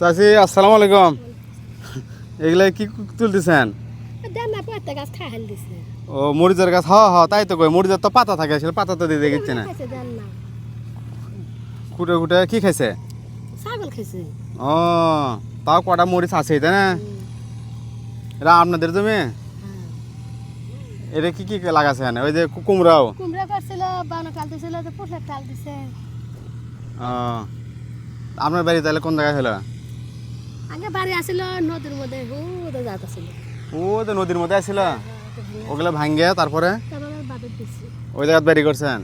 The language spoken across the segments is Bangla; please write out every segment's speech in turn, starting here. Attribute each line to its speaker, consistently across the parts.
Speaker 1: চাচি আসসালামু আলাইকুম। এগুলা কি তুলতেছেন? ও মরিচের গাছ, হ হ তাই তো কই, মরিচের তো পাতা থাকে, আসলে পাতা তো দিতে গেছে না। খুঁটে খুঁটে কি খাইছে?
Speaker 2: ছাগল খাইছে।
Speaker 1: ও তাও কটা মরিচ আছে তাই না? এটা আপনাদের জমি? এটা কি কি লাগাছে? ওই যে কুমড়াও
Speaker 2: কুমড়া করছিল, বানো কাল দিছিল, পুটলার কাল দিছে।
Speaker 1: ও আপনার বাড়ি তাহলে কোন জায়গায় হলো?
Speaker 2: আগে বাড়ি আসিল নদীর মধ্যে, ওদের জাত আছিল।
Speaker 1: ও তো নদীর মধ্যে আসছিল, ওগুলো ভাঙ্গে তারপরে
Speaker 2: তারপরে বাদত দিছি।
Speaker 1: ওই জায়গায় বাড়ি করছেন?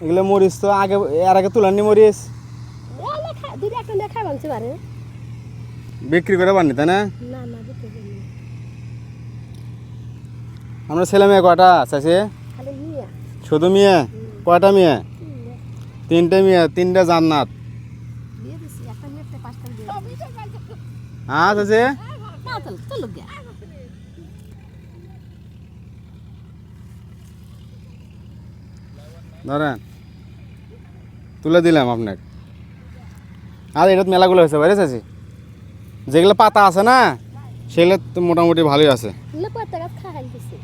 Speaker 1: এগুলো মরিচ তো আগে, এর আগে তুলাননি মরিচ?
Speaker 2: দুই একটা নিয়ে খাই ভাঙছি বারে।
Speaker 1: বিক্রি করে পাননি তাই না?
Speaker 2: না না বিক্রি করিনি।
Speaker 1: আমরা ছেলে মেয়ে কয়টা চাইছে?
Speaker 2: খালি নিয়ে
Speaker 1: শুধু মেয়ে? কয়টা মেয়ে? তিনটে মেয়ে, তিনটে জান্নাত।
Speaker 2: দিয়ে দিছি, একটা মেয়ে একটা পাঁচটা দিয়ে
Speaker 1: হ্যাঁ চাচি?
Speaker 2: না চলো গিয়া।
Speaker 1: ধরেন তুলে দিলাম আপনাকে। আর এটা মেলাগুলো হয়েছে বাইরে চাচি, যেগুলো পাতা আছে না সেগুলো তো মোটামুটি ভালোই আছে।
Speaker 2: পাতা গাছ খাই দিছি।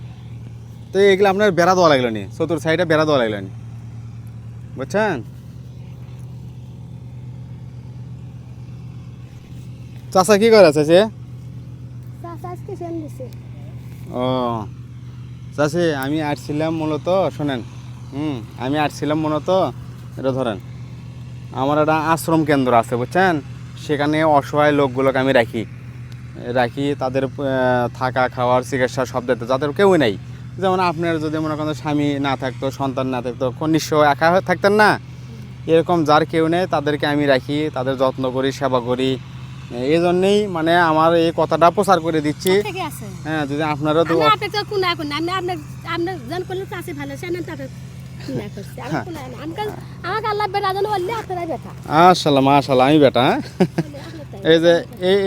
Speaker 1: তো এগুলো আপনার বেড়া দেওয়া লাগলো নি, চতুর সাইডে বেড়া দেওয়া লাগলো নি, বুঝছেন? চাষা কি করে চাচি?
Speaker 2: চাষা আজকে সেন দিছে।
Speaker 1: ও চাচি আমি আসছিলাম মূলত, শোনেন, আমি আসছিলাম মূলত, এটা ধরেন আমার একটা আশ্রম কেন্দ্র আছে বুঝছেন, সেখানে অসহায় লোকগুলোকে আমি রাখি তাদের থাকা খাওয়ার চিকিৎসা সব দিতে, যাদের কেউ নেই। যেমন আপনার যদি মনে করেন স্বামী না থাকতো, সন্তান না থাকতো, নিঃস্ব একা থাকতেন না, এরকম যার কেউ নেই তাদেরকে আমি রাখি, তাদের যত্ন করি, সেবা করি। এই জন্যেই মানে আমার এই কথাটা প্রচার করে দিচ্ছি। হ্যাঁ যদি আপনারও তো মাশাআল্লাহ মাশাআল্লাহ, আমি বেটা, হ্যাঁ এই যে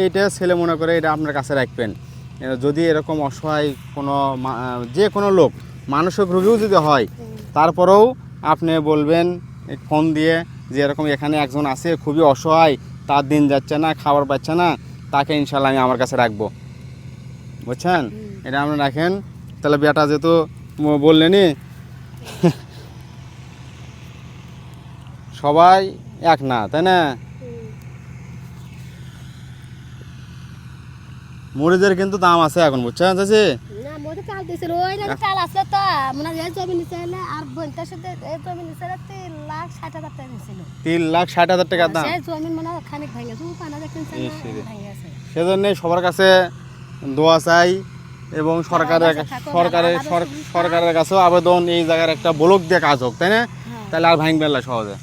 Speaker 1: এইটা ছেলে মনে করে এটা আপনার কাছে রাখবেন। যদি এরকম অসহায় কোনো যে কোনো লোক, মানসিক রোগীও যদি হয়, তারপরেও আপনি বলবেন ফোন দিয়ে যে এরকম এখানে একজন আছে খুবই অসহায়, তার দিন যাচ্ছে না, খাবার পাচ্ছে না, তাকে ইনশাল্লাহ আমি আমার কাছে রাখবো, বুঝছেন? এটা আপনি রাখেন। তাহলে বেটা যেহেতু বললেনই, সবাই এক না তাই না? মরিচের কিন্তু দাম আছে এখন, বুঝছেন চাচি? 3,60,000 টাকার দাম। সেজন্য সবার কাছে দোয়া চাই এবং সরকারের কাছেও আবেদন, এই জায়গার একটা ব্লক দিয়ে কাজ হোক তাই না? তাহলে আর ভাঙবে না সহজে।